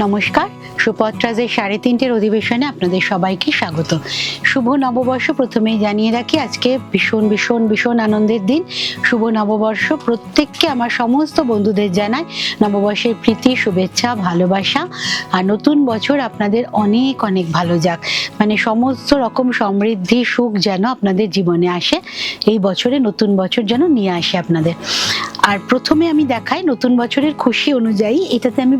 নমস্কার, সুপত্রাজের 3:30 অধিবেশনে আপনাদের সবাইকে স্বাগত। শুভ নববর্ষ। প্রথমেই জানিয়ে রাখি আজকে ভীষণ ভীষণ ভীষণ আনন্দের দিন। শুভ নববর্ষ। প্রত্যেককে আমার সমস্ত বন্ধুদের জানাই নববর্ষের প্রীতি, শুভেচ্ছা, ভালোবাসা। আর নতুন বছর আপনাদের অনেক অনেক ভালো যাক, মানে সমস্ত রকম সমৃদ্ধি সুখ যেন আপনাদের জীবনে আসে, এই বছরে নতুন বছর যেন নিয়ে আসে আপনাদের। আর প্রথমে আমি দেখাই নতুন বছরের খুশি অনুযায়ী এটাতে আমি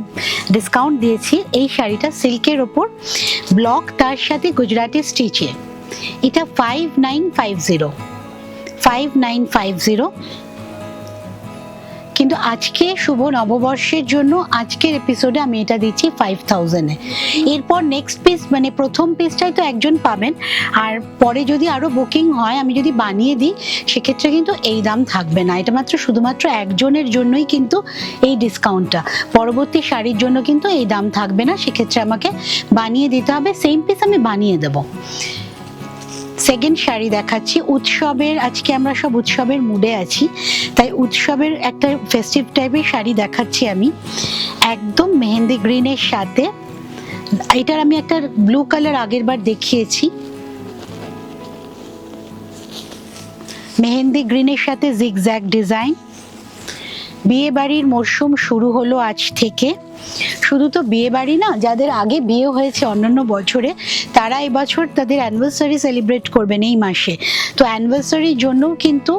ডিসকাউন্ট দিয়েছি। এই শাড়িটা সিল্কের ওপর ব্লক, তার সাথে গুজরাটি স্টিচে, এটা 5950 কিন্তু আজকে শুভ নববর্ষের জন্য আজকের এপিসোডে আমি এটা দিচ্ছি 5000-এ। এরপর নেক্সট পিস, মানে প্রথম পিসটাই তো একজন পাবেন, আর পরে যদি আরো বুকিং হয়, আমি যদি বানিয়ে দিই সেক্ষেত্রে কিন্তু এই দাম থাকবে না। এটা মাত্র শুধুমাত্র একজনের জন্যই কিন্তু এই ডিসকাউন্টটা, পরবর্তী শাড়ির জন্য কিন্তু এই দাম থাকবে না, সেক্ষেত্রে আমাকে বানিয়ে দিতে হবে। সেম পিস আমি বানিয়ে দেবো। সেকেন্ড শাড়ি দেখাচ্ছি উৎসবের, আজকে আমরা সব উৎসবের মুডে আছি, তাই উৎসবের একটা ফেস্টিভ টাইপের শাড়ি দেখাচ্ছি আমি, একদম মেহেন্দি গ্রিনের সাথে। এটার আমি একটা ব্লু কালার আগের বার দেখিয়েছি, মেহেন্দি গ্রিনের সাথে জিগজ্যাগ ডিজাইন। বিয়ে বাড়ির মরশুম শুরু হলো আজ থেকে। শুধু তো বিয়ে বাড়ি না, যাদের আগে বিয়ে হয়েছে অন্যান্য বছরে, তারা এবছর তাদের অ্যানিভার্সারি সেলিব্রেট করবেন এই মাসে। তো অ্যানিভার্সারির জন্যও কিন্তু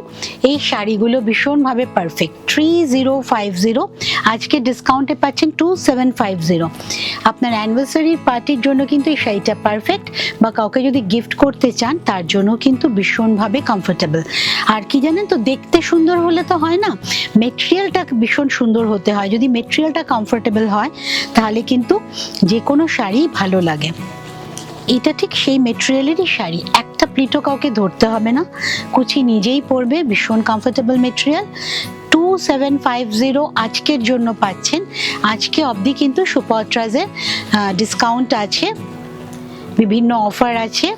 এই শাড়িগুলো ভীষণভাবে পারফেক্ট। 3050, আজকে ডিসকাউন্টে পাচ্ছেন 2750। আপনার অ্যানিভার্সারির পার্টির জন্য কিন্তু এই শাড়িটা পারফেক্ট, বা কাউকে যদি গিফট করতে চান তার জন্য কিন্তু ভীষণভাবে কমফোর্টেবল। আর কি জানেন তো, দেখতে সুন্দর হলে তো হয় না, মেটেরিয়ালটা ভীষণ সুন্দর হতে হয়। যদি মেটেরিয়ালটা কমফোর্টেবল হয় তাহলে কিন্তু যে কোনো শাড়ি ভালো লাগে। এটা ঠিক সেই মেটেরিয়ালেরই শাড়ি, একটা প্লিটও কাউকে ধরতে হবে না, কুচি নিজেই পরবে, ভীষণ কমফোর্টেবল মেটেরিয়াল। 2750 আজকের জন্য পাচ্ছেন। আজকে অবধি কিন্তু সুপত্রাজের ডিসকাউন্ট আছে, বিভিন্ন অফার আছে।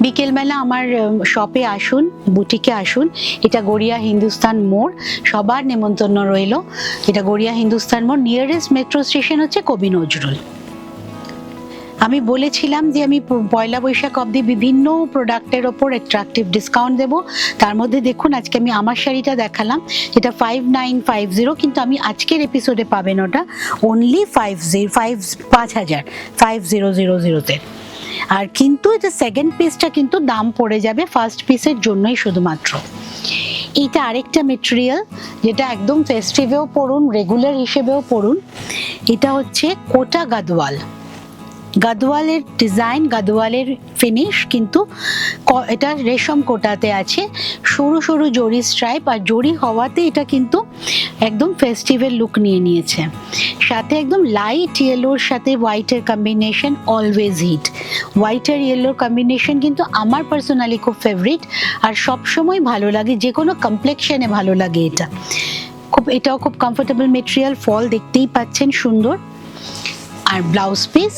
বিকেলবেলা আমার শপে আসুন, বুটিকে আসুন। এটা গড়িয়া হিন্দুস্তান মোড়, সবার নেমন্তন্ন রইল। এটা গড়িয়া হিন্দুস্তান মোড়, নিয়ারেস্ট মেট্রো স্টেশন হচ্ছে কবি নজরুল। আমি বলেছিলাম যে আমি পয়লা বৈশাখ অবধি বিভিন্ন প্রোডাক্টের ওপর অ্যাট্রাকটিভ ডিসকাউন্ট দেবো। তার মধ্যে দেখুন আজকে আমি আমার শাড়িটা দেখালাম, এটা 5950, কিন্তু আমি আজকের এপিসোডে পাবেন ওটা অনলি 5000-তে। আর কিন্তু এটা সেকেন্ড পিসটা কিন্তু দাম পড়ে যাবে ফার্স্ট পিসের জন্যই শুধুমাত্র। এইটা আরেকটা মেটেরিয়াল যেটা একদম ফেস্টিভেও পরুন, রেগুলার হিসেবেও পরুন। এটা হচ্ছে কোটা গাদওয়াল। গাদওয়ালের ডিজাইন, গাদওয়ালের ফিনিশ, কিন্তু এটা রেশম কোটাতে আছে, সরু সরু জরি স্ট্রাইপ, আর জরি হওয়াতে এটা কিন্তু একদম ফেস্টিভ্যাল লুক নিয়ে নিয়েছে। সাথে একদম লাইট ইয়েলোর সাথে হোয়াইটের কম্বিনেশন, অলওয়েজ হিট। হোয়াইট আর ইয়েলোর কম্বিনেশন কিন্তু আমার পার্সোনালি খুব ফেভারিট, আর সবসময় ভালো লাগে, যে কোনো কমপ্লেক্সনে ভালো লাগে এটা খুব। এটাও খুব কমফোর্টেবল মেটেরিয়াল, ফল দেখতেই পাচ্ছেন সুন্দর। আর ব্লাউজ পিস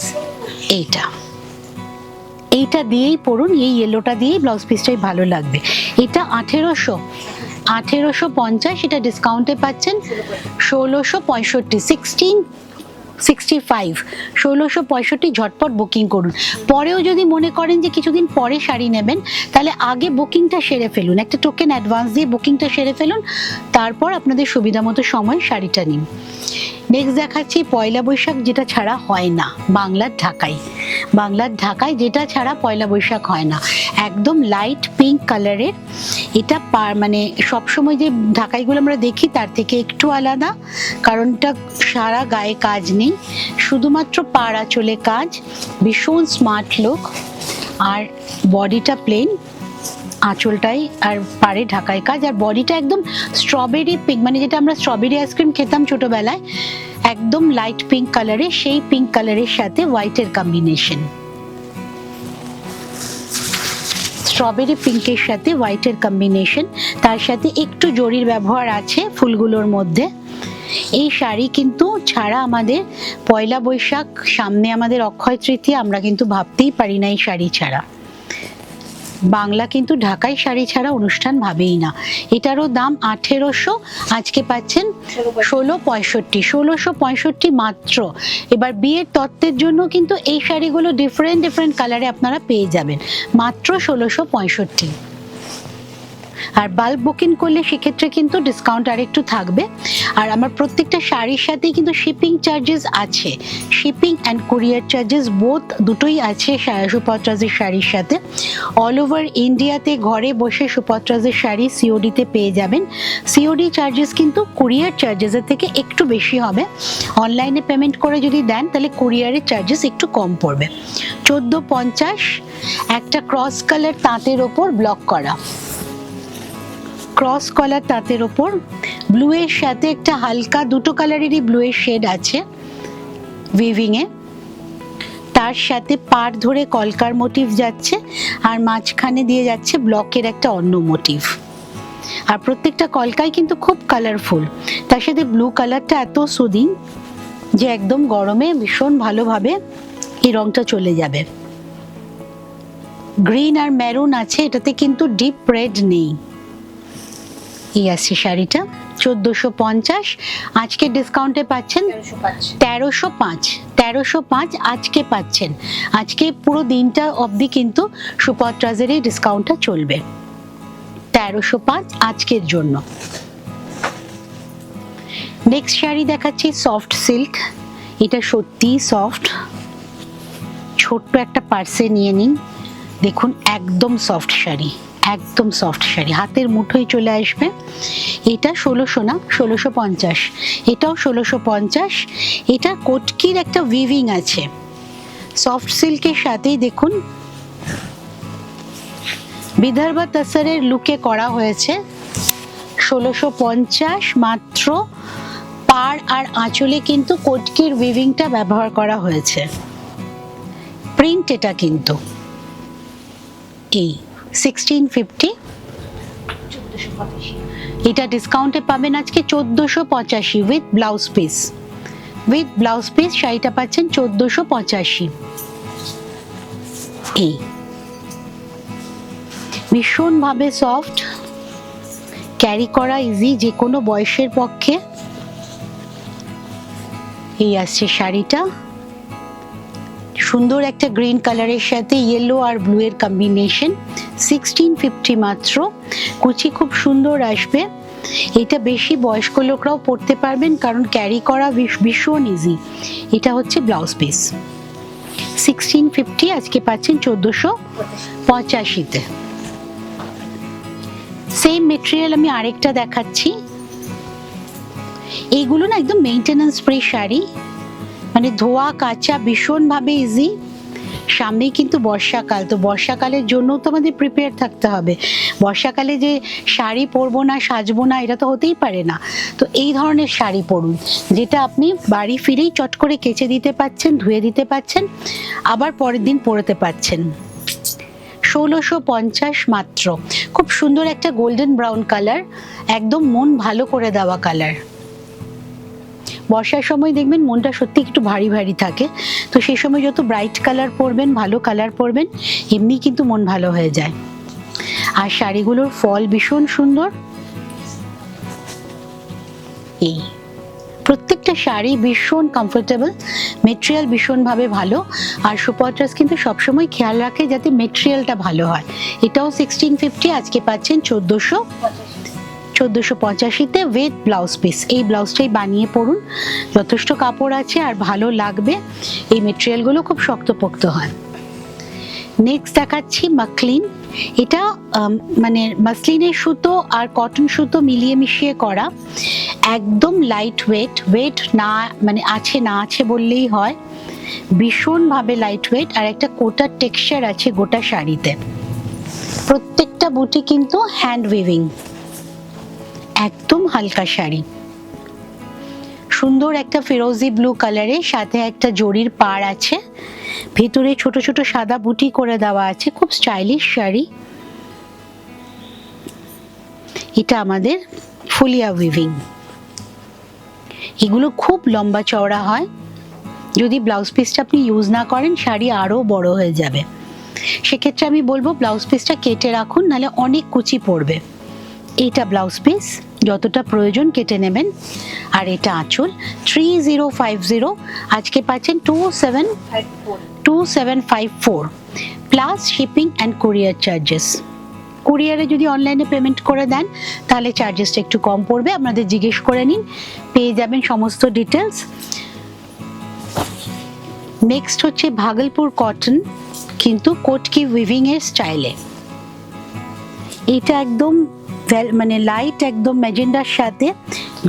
এইটা দিয়েই পরুন, এই ইয়েলোটা দিয়েই ব্লাউজ পিসটাই ভালো লাগবে। এটা 1850, এটা ডিসকাউন্টে পাচ্ছেন 1665, 1665 ঝটপট বুকিং করুন। পরেও যদি মনে করেন যে কিছুদিন পরে শাড়ি নেবেন, তাহলে আগে বুকিংটা সেরে ফেলুন, একটা টোকেন অ্যাডভান্স দিয়ে বুকিংটা সেরে ফেলুন, তারপর আপনাদের সুবিধা মতো সময় শাড়িটা নিন। নেক্সট দেখাচ্ছি পয়লা বৈশাখ, যেটা ছাড়া হয় না বাংলার ঢাকায় যেটা ছাড়া পয়লা বৈশাখ হয় না, একদম লাইট পিঙ্ক কালারের। এটা মানে সবসময় যে ঢাকাইগুলো আমরা দেখি তার থেকে একটু আলাদা, কারণ এটা সারা গায়ে কাজ নেই, শুধুমাত্র পাড় আঁচলে কাজ, ভীষণ স্মার্ট লুক। আর বডিটা প্লেন, আঁচলটাই আর পাড়ে ঢাকায় কাজ, আর বডিটা একদম স্ট্রবেরি পিঙ্ক, মানে যেটা আমরা স্ট্রবেরি আইসক্রিম খেতাম ছোটবেলায়, একদম লাইট পিঙ্ক কালারে, সেই পিঙ্ক কালারের সাথে হোয়াইটের কম্বিনেশন, স্ট্রবেরি পিঙ্কের সাথে হোয়াইটের কম্বিনেশন, তার সাথে একটু জরির ব্যবহার আছে ফুলগুলোর মধ্যে। এই শাড়ি কিন্তু ছাড়া আমাদের পয়লা বৈশাখ, সামনে আমাদের অক্ষয় তৃতীয়া, আমরা কিন্তু ভাবতেই পারি না এই শাড়ি ছাড়া। বাংলা কিন্তু ঢাকাই শাড়ি ছাড়া অনুষ্ঠান ভাবেই না। এটারও দাম 1800, আজকে পাচ্ছেন 1665 মাত্র। এবার বিয়ের তত্ত্বের জন্য কিন্তু এই শাড়িগুলো ডিফারেন্ট কালারে আপনারা পেয়ে যাবেন মাত্র 1665। আর বাল্ক বুকিং করলে সেক্ষেত্রে কিন্তু ডিসকাউন্ট আরেকটু থাকবে। আর আমার প্রত্যেকটা শাড়ির সাথে কিন্তু শিপিং চার্জেস আছে, shipping and courier charges both দুটোই আছে সুপত্রাজের শাড়ির সাথে। অল ওভার ইন্ডিয়াতে ঘরে বসে সুপত্রাজের শাড়ি সিওডিতে পেয়ে যাবেন। সিওডি চার্জেস কিন্তু কুরিয়ার চার্জেসের থেকে একটু বেশি হবে। অনলাইনে পেমেন্ট করে যদি দেন তাহলে কুরিয়ারের চার্জেস একটু কম পড়বে। 1450 একটা ক্রস কালার তাঁতের ওপর ব্লক করা, ক্রস কলার তাঁতের ওপর ব্লু এর সাথে একটা হালকা দুটো কালারেরই ব্লু এর শেড আছে উইভিং এ, তার সাথে পাড় ধরে কলকার মোটিভ যাচ্ছে আর মাঝখানে দিয়ে যাচ্ছে ব্লকের একটা অন্য মোটিভ। আর প্রত্যেকটা কলকাই কিন্তু খুব কালারফুল, তার সাথে ব্লু কালারটা এত সুদিং যে একদম গরমে ভীষণ ভালোভাবে এই রংটা চলে যাবে। গ্রিন আর মেরুন আছে, এটাতে কিন্তু ডিপ রেড নেই। এই আছে শাড়িটা 1450, আজকে ডিসকাউন্টে পাচ্ছেন 1305 আজকে পাচ্ছেন। আজকে পুরো দিনটা অবধি কিন্তু সুপত্রাজের এই ডিসকাউন্টটা চলবে 1305 আজকের জন্য। নেক্সট শাড়ি দেখাচ্ছি সফট সিল্ক, এটা সত্যি সফট। ছোট্ট একটা পার্সে নিয়ে নিন, দেখুন একদম সফট শাড়ি, একদম সফট শাড়ি, হাতের মুঠোয় চলে আসবে। এটা 1600 না 1650, এটাও 1650। এটা কোটকির একটা উইভিং আছে সফট সিল্কের সাথেই, দেখুন বিদর্ভা তসরের লুকে করা হয়েছে 1650 মাত্র। পাড় আর আঁচলে কিন্তু কোটকির উইভিংটা ব্যবহার করা হয়েছে, প্রিন্ট এটা কিন্তু। এই 1650, এটা ডিসকাউন্টে পাবেন আজকে 1485 with blouse piece. With blouse piece শাড়িটা পাচ্ছেন 1485। এই ভীষণ ভাবে সফট, ক্যারি করা ইজি যে কোনো বয়সের পক্ষে। এই আসছে শাড়িটা, সুন্দর একটা গ্রিন কালারের সাথে ইয়েলো আর ব্লু এর কম্বিনেশন, 1650 মাত্র। কুচি খুব সুন্দর আসবে, এটা বেশি বয়স্ক লোকরাও পরতে পারবেন কারণ ক্যারি করা ভীষণ ইজি। এটা হচ্ছে ব্লাউজ পিস 1650, আজকে পাচ্ছেন 1485-তে। সেম মেটেরিয়াল আমি আরেকটা দেখাচ্ছি। এইগুলো না একদম মেইনটেনেন্স ফ্রি শাড়ি, মানে ধোয়া কাচা ভীষণ ভাবে ইজি। সামনেই কিন্তু বর্ষাকাল, তো বর্ষাকালের জন্য তো আমাদের প্রিপেয়ার থাকতে হবে। বর্ষাকালে যে শাড়ি পরবো না সাজবো না এটা তো হতেই পারে না। তো এই ধরনের শাড়ি পরুন যেটা আপনি বাড়ি ফিরেই চট করে কেচে দিতে পারছেন, ধুয়ে দিতে পারছেন, আবার পরের দিন পরতে পারছেন। 1650 মাত্র। খুব সুন্দর একটা গোল্ডেন ব্রাউন কালার, একদম মন ভালো করে দেওয়া কালার। বর্ষার সময় দেখবেন মনটা সত্যি একটু ভারী ভারী থাকে, তো সেই সময় যত ব্রাইট কালার পরবেন, ভালো কালার পরবেন, এমনি কিন্তু মন ভালো হয়ে যায়। আর শাড়িগুলোর ফল ভীষণ সুন্দর। এই প্রত্যেকটা শাড়ি ভীষণ কমফোর্টেবল, মেটেরিয়াল ভীষণভাবে ভালো। আর সুপত্রাস কিন্তু সবসময় খেয়াল রাখে যাতে মেটেরিয়ালটা ভালো হয়। এটাও 1650, আজকে পাচ্ছেন 1485-তে উইথ ব্লাউজ পিস। এই ব্লাউজটাই বানিয়ে পরুন, যথেষ্ট কাপড় আছে আর ভালো লাগবে। এই মেটেরিয়ালগুলো খুব শক্তপোক্ত হয়। নেক্সট দেখাচ্ছি মাকলিন। এটা মানে মাসলিনের সুতো আর কটন সুতো মিলিয়ে মিশিয়ে করা, একদম লাইট ওয়েট, ওয়েট না মানে আছে না আছে বললেই হয়, ভীষণভাবে লাইট ওয়েট। আর একটা কোটার টেক্সচার আছে গোটা শাড়িতে। প্রত্যেকটা বুটি কিন্তু হ্যান্ড উইভিং, একদম হালকা শাড়ি। সুন্দর একটা ফিরোজি ব্লু কালারের সাথে একটা জরির পাড় আছে, ভেতরে ছোট ছোট সাদা বুটি করে দেওয়া আছে, খুব স্টাইলিশ শাড়ি। এটা আমাদের ফুলিয়া উইভিং। এগুলো খুব লম্বা চওড়া হয়, যদি ব্লাউজ পিসটা আপনি ইউজ না করেন শাড়ি আরো বড় হয়ে যাবে। সেক্ষেত্রে আমি বলবো ব্লাউজ পিসটা কেটে রাখুন, নাহলে অনেক কুচি পড়বে। এইটা ব্লাউজ পিস, যতটা প্রয়োজন কেটে নেবেন। আর এটা আঁচল 3050, আজকে পাচ্ছেন 2754 plus shipping and courier charges. কুরিয়ারে যদি অনলাইনে পেমেন্ট করে দেন তাহলে চার্জেসটা একটু কম পড়বে, আপনাদের জিজ্ঞেস করে নিন, পেয়ে যাবেন সমস্ত ডিটেলস। নেক্সট হচ্ছে ভাগলপুর কটন, কিন্তু কোটকি উইভিং এর স্টাইলে। এটা একদম মানে লাইট একদম ম্যাজেন্ডার সাথে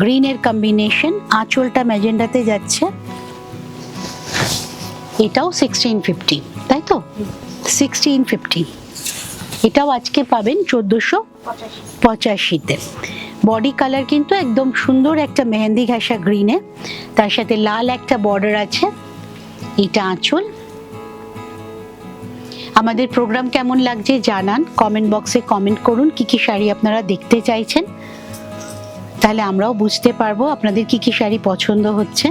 গ্রিনের কম্বিনেশন, আঁচলটা ম্যাজেন্ডাতে যাচ্ছে। এটাও 1650, তাই তো? 1650। এটাও আজকে পাবেন 1485-তে। বডি কালার কিন্তু একদম সুন্দর একটা মেহেন্দি ঘাসা গ্রিনে, তার সাথে লাল একটা বর্ডার আছে। এটা আঁচল। আমাদের প্রোগ্রাম কেমন লাগছে জানান, কমেন্ট বক্সে কমেন্ট করুন কি কি শাড়ি আপনারা দেখতে চাইছেন, তাহলে আমরাও বুঝতে পারবো আপনাদের কি কি শাড়ি পছন্দ হচ্ছে।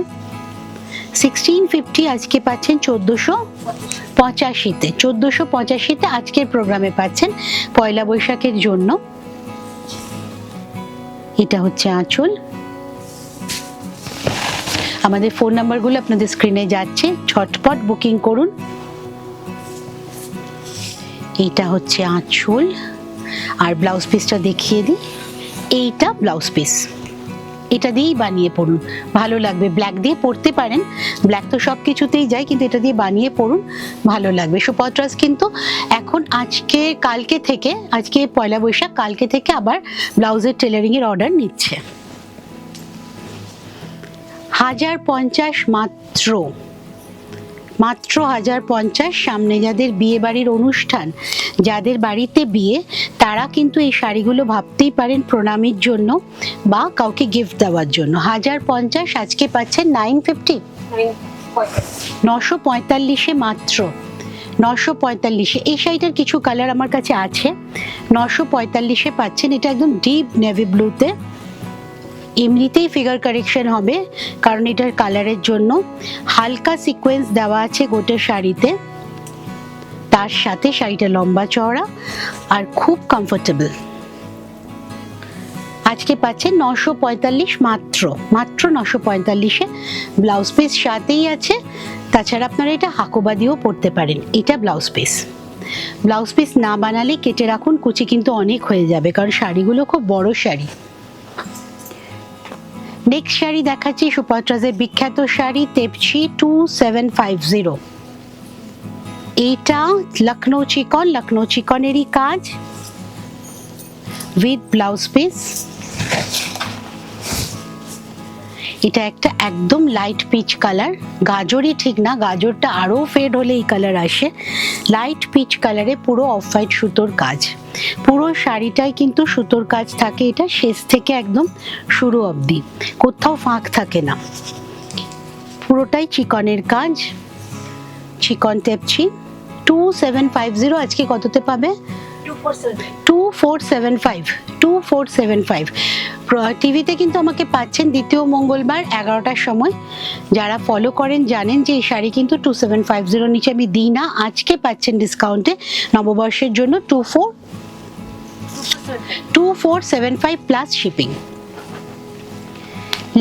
1650 আজকে পাচ্ছেন 1485-তে। 1485-তে আজকের প্রোগ্রামে পাচ্ছেন পয়লা বৈশাখের জন্য। এটা হচ্ছে আঁচল। আমাদের ফোন নাম্বারগুলো আপনাদের স্ক্রিনে যাচ্ছে, ঝটপট বুকিং করুন। এইটা হচ্ছে আঁচল। আর ব্লাউজ পিসটা দেখিয়ে দিই, এইটা ব্লাউজ পিস, এটা দিয়েই বানিয়ে পড়ুন, ভালো লাগবে। ব্ল্যাক দিয়ে পরতে পারেন, ব্ল্যাক তো সব কিছুতেই যায়, কিন্তু এটা দিয়ে বানিয়ে পড়ুন, ভালো লাগবে। সুপত্রাস কিন্তু এখন কালকে থেকে, আজকে পয়লা বৈশাখ, কালকে থেকে আবার ব্লাউজের টেলারিং এর অর্ডার নিচ্ছে। 1050 মাত্র 1050। সামনে যাদের বিয়ে বাড়ির অনুষ্ঠান, যাদের বাড়িতে বিয়ে, তারা কিন্তু এই শাড়িগুলো ভাবতেই পারেন প্রণামীর জন্য বা কাউকে গিফট দেওয়ার জন্য। 1050 আজকে পাচ্ছেন 945-এ, মাত্র 945-এ। এই শাড়িটার কিছু কালার আমার কাছে আছে, 945-এ পাচ্ছেন। এটা একদম ডিপ নেভি ব্লুতে, এমনিতেই ফিগার কারেকশন হবে কারণ এটার কালারের জন্য। হালকা সিকোয়েন্স দেওয়া আছে গোটে শাড়িতে, তার সাথে শাড়িটা লম্বা চওড়া আর খুব কমফোর্টেবল। আজকে পাচ্ছেন 945, মাত্র 945-এ। ব্লাউজ পিস সাথেই আছে, তাছাড়া আপনারা এটা হাকোবা দিয়েও পরতে পারেন। এটা ব্লাউজ পিস। ব্লাউজ পিস না বানালে কেটে রাখুন, কুচি কিন্তু অনেক হয়ে যাবে, কারণ শাড়িগুলো খুব বড় শাড়ি। নেক্সট শাড়ি দেখাচ্ছি সুপত্রাসের বিখ্যাত শাড়ি তেপচি 2750। এইটা লখনৌ চিকনেরই কাজ উইথ ব্লাউজ পিস। এটা একটা একদম লাইট পিচ কালার, গাজরই ঠিক না, গাজরটা আরো ফেড হলে এই কালার আসে। লাইট পিচ কালারে পুরো অফ হোয়াইট সুতোর কাজ, পুরো শাড়িটাই কিন্তু সুতোর কাজ থাকে। এটা শেষ থেকে একদম শুরু অবধি কোথাও ফাঁক থাকে না, পুরোটাই চিকনের কাজ। চিকন তেপচি 2750 আজকে কততে পাবে? 2475। টিভিতে কিন্তু আমাকে পাচ্ছেন দ্বিতীয় মঙ্গলবার 11টার সময়। যারা ফলো করেন জানেন যে এই শাড়ি কিন্তু 2750 নিচে আমি দিই না। আজকে পাচ্ছেন ডিসকাউন্টে নববর্ষের জন্য 2475 প্লাস শিপিং।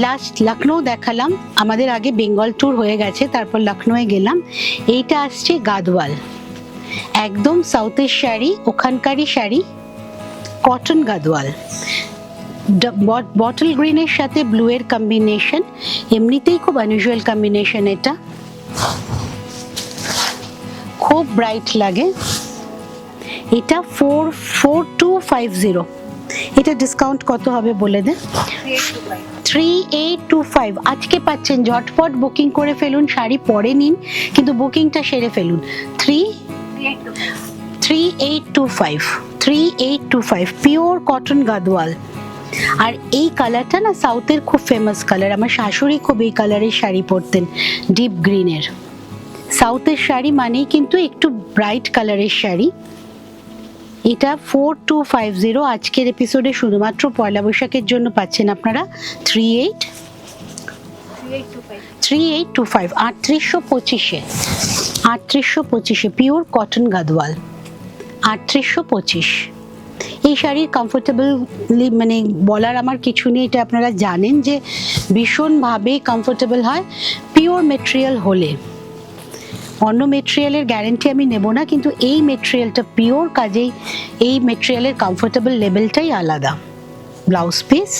লাস্ট লখনৌ দেখালাম, আমাদের আগে বেঙ্গল ট্যুর হয়ে গেছে, তারপর লখনৌয়ে গেলাম। এইটা আসছে গাদওয়াল, একদম সাউথের শাড়ি, ওখানকারই শাড়ি, কটন গাদওয়াল। বটল গ্রিনের সাথে ব্লু এর কম্বিনেশন, এমনিতেই খুব আনইউজুয়াল কম্বিনেশন। এটা খুব ব্রাইট লাগে। এটা 4250। এটা ডিসকাউন্ট কত হবে বলে দেন? 3825। আজকে পাচ্ছেন, ঝটপট বুকিং করে ফেলুন, শাড়ি পরে নিন কিন্তু বুকিংটা সেরে ফেলুন। 3825 পিওর কটন গাদওয়াল। আর এই কালারটা না সাউথের খুব ফেমাস কালার, আমার শাশুড়ি খুব এই কালারের শাড়ি পরতেন, ডিপ গ্রিনের। সাউথের শাড়ি মানেই কিন্তু একটু ব্রাইট কালারের শাড়ি। এটা 4250 আজকের এপিসোডে শুধুমাত্র পয়লা বৈশাখের জন্য পাচ্ছেন আপনারা 3825 3825-এ। 3825 পিওর কটন গাদওয়াল, 3825। এই শাড়ির কমফোর্টেবলি মানে বলার আমার কিছু নেই, এটা আপনারা জানেন যে ভীষণভাবে কমফোর্টেবল হয় পিওর মেটেরিয়াল হলে। অন্য মেটেরিয়ালের গ্যারেন্টি আমি নেব না, কিন্তু এই মেটেরিয়ালটা পিওর, কাজেই এই মেটেরিয়ালের কমফোর্টেবল লেভেলটাই আলাদা। ব্লাউজ পিস,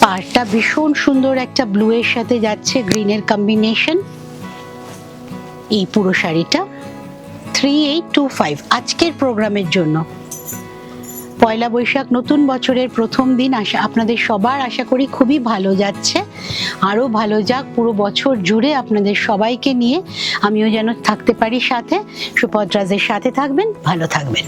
পাড়টা ভীষণ সুন্দর একটা ব্লু এর সাথে যাচ্ছে, গ্রিনের কম্বিনেশন। এই পুরো শাড়িটা 3825 আজকের প্রোগ্রামের জন্য। পয়লা বৈশাখ নতুন বছরের প্রথম দিন, আপনাদের সবার আশা করি খুবই ভালো যাচ্ছে, আরও ভালো যাক পুরো বছর জুড়ে আপনাদের সবাইকে নিয়ে আমিও যেন থাকতে পারি সাথে। সুপদ্রাজের সাথে থাকবেন, ভালো থাকবেন।